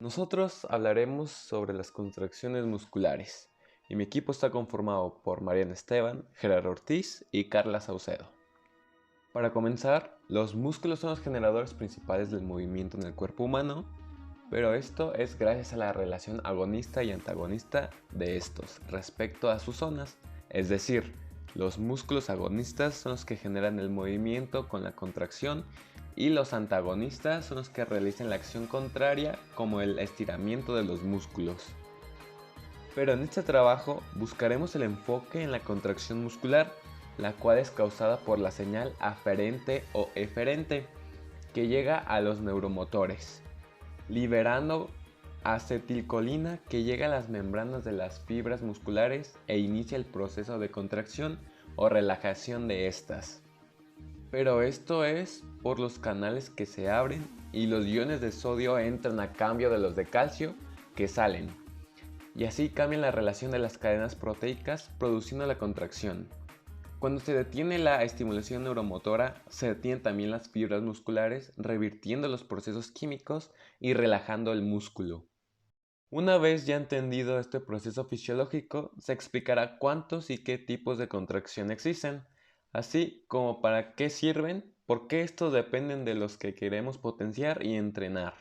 Nosotros hablaremos sobre las contracciones musculares y mi equipo está conformado por Mariana Esteban, Gerardo Ortiz y Carla Saucedo. Para comenzar, los músculos son los generadores principales del movimiento en el cuerpo humano, pero esto es gracias a la relación agonista y antagonista de estos respecto a sus zonas, es decir, los músculos agonistas son los que generan el movimiento con la contracción y los antagonistas son los que realizan la acción contraria como el estiramiento de los músculos. Pero en este trabajo buscaremos el enfoque en la contracción muscular, la cual es causada por la señal aferente o eferente que llega a los neuromotores, liberando acetilcolina que llega a las membranas de las fibras musculares e inicia el proceso de contracción o relajación de estas. Pero esto es por los canales que se abren y los iones de sodio entran a cambio de los de calcio que salen. Y así cambia la relación de las cadenas proteicas produciendo la contracción. Cuando se detiene la estimulación neuromotora, se detienen también las fibras musculares, revirtiendo los procesos químicos y relajando el músculo. Una vez ya entendido este proceso fisiológico, se explicará cuántos y qué tipos de contracción existen, así como para qué sirven, por qué estos dependen de los que queremos potenciar y entrenar.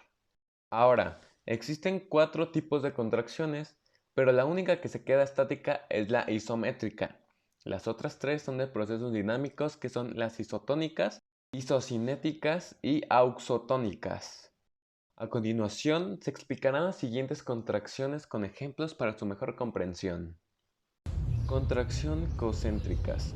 Ahora, existen 4 tipos de contracciones, pero la única que se queda estática es la isométrica. Las otras 3 son de procesos dinámicos, que son las isotónicas, isocinéticas y auxotónicas. A continuación, se explicarán las siguientes contracciones con ejemplos para su mejor comprensión. Contracción concéntricas.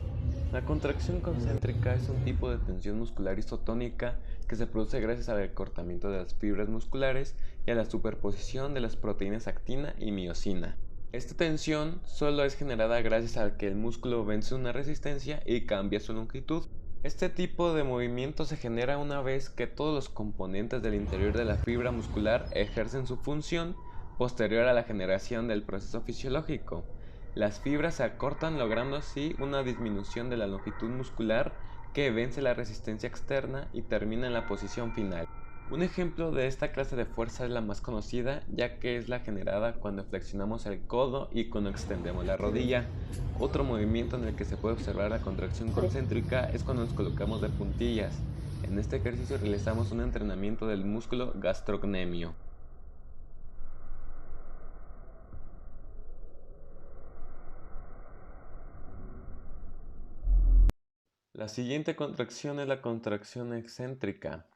La contracción concéntrica es un tipo de tensión muscular isotónica que se produce gracias al acortamiento de las fibras musculares y a la superposición de las proteínas actina y miosina. Esta tensión solo es generada gracias a que el músculo vence una resistencia y cambia su longitud. Este tipo de movimiento se genera una vez que todos los componentes del interior de la fibra muscular ejercen su función posterior a la generación del proceso fisiológico. Las fibras se acortan logrando así una disminución de la longitud muscular que vence la resistencia externa y termina en la posición final. Un ejemplo de esta clase de fuerza es la más conocida, ya que es la generada cuando flexionamos el codo y cuando extendemos la rodilla. Otro movimiento en el que se puede observar la contracción concéntrica es cuando nos colocamos de puntillas. En este ejercicio realizamos un entrenamiento del músculo gastrocnemio. La siguiente contracción es la contracción excéntrica.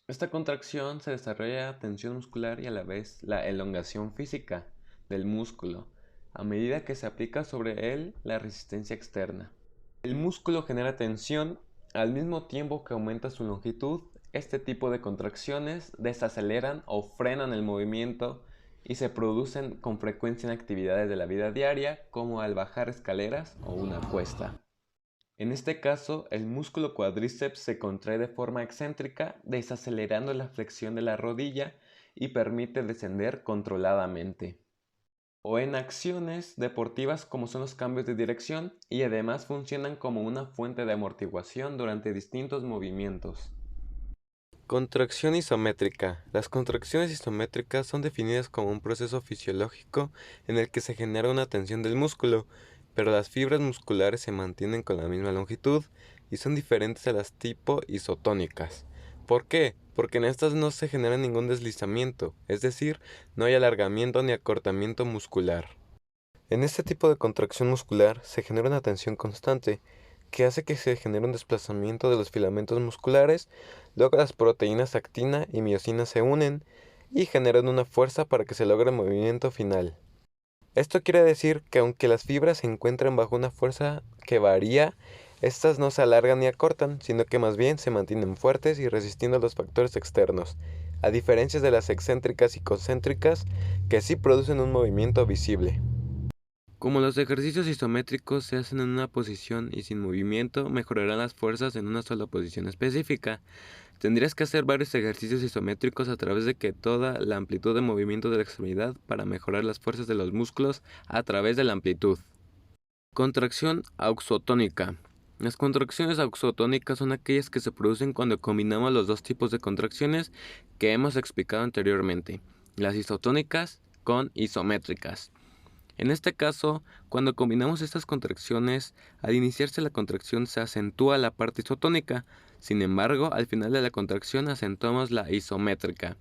Esta contracción se desarrolla tensión muscular y a la vez la elongación física del músculo, a medida que se aplica sobre él la resistencia externa. El músculo genera tensión al mismo tiempo que aumenta su longitud. Este tipo de contracciones desaceleran o frenan el movimiento y se producen con frecuencia en actividades de la vida diaria, como al bajar escaleras o una cuesta. En este caso, el músculo cuádriceps se contrae de forma excéntrica, desacelerando la flexión de la rodilla y permite descender controladamente. O en acciones deportivas como son los cambios de dirección, y además funcionan como una fuente de amortiguación durante distintos movimientos. Contracción isométrica. Las contracciones isométricas son definidas como un proceso fisiológico en el que se genera una tensión del músculo, pero las fibras musculares se mantienen con la misma longitud y son diferentes a las tipo isotónicas. ¿Por qué? Porque en estas no se genera ningún deslizamiento, es decir, no hay alargamiento ni acortamiento muscular. En este tipo de contracción muscular se genera una tensión constante que hace que se genere un desplazamiento de los filamentos musculares, luego las proteínas actina y miosina se unen y generan una fuerza para que se logre el movimiento final. Esto quiere decir que aunque las fibras se encuentran bajo una fuerza que varía, estas no se alargan ni acortan, sino que más bien se mantienen fuertes y resistiendo a los factores externos, a diferencia de las excéntricas y concéntricas que sí producen un movimiento visible. Como los ejercicios isométricos se hacen en una posición y sin movimiento, mejorarán las fuerzas en una sola posición específica. Tendrías que hacer varios ejercicios isométricos a través de que toda la amplitud de movimiento de la extremidad para mejorar las fuerzas de los músculos a través de la amplitud. Contracción auxotónica. Las contracciones auxotónicas son aquellas que se producen cuando combinamos los dos tipos de contracciones que hemos explicado anteriormente. las isotónicas con isométricas. En este caso, cuando combinamos estas contracciones, al iniciarse la contracción se acentúa la parte isotónica, sin embargo, al final de la contracción acentuamos la isométrica.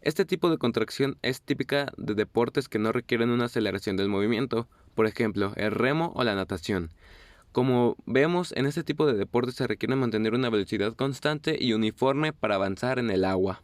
Este tipo de contracción es típica de deportes que no requieren una aceleración del movimiento, por ejemplo, el remo o la natación. Como vemos, en este tipo de deportes se requiere mantener una velocidad constante y uniforme para avanzar en el agua.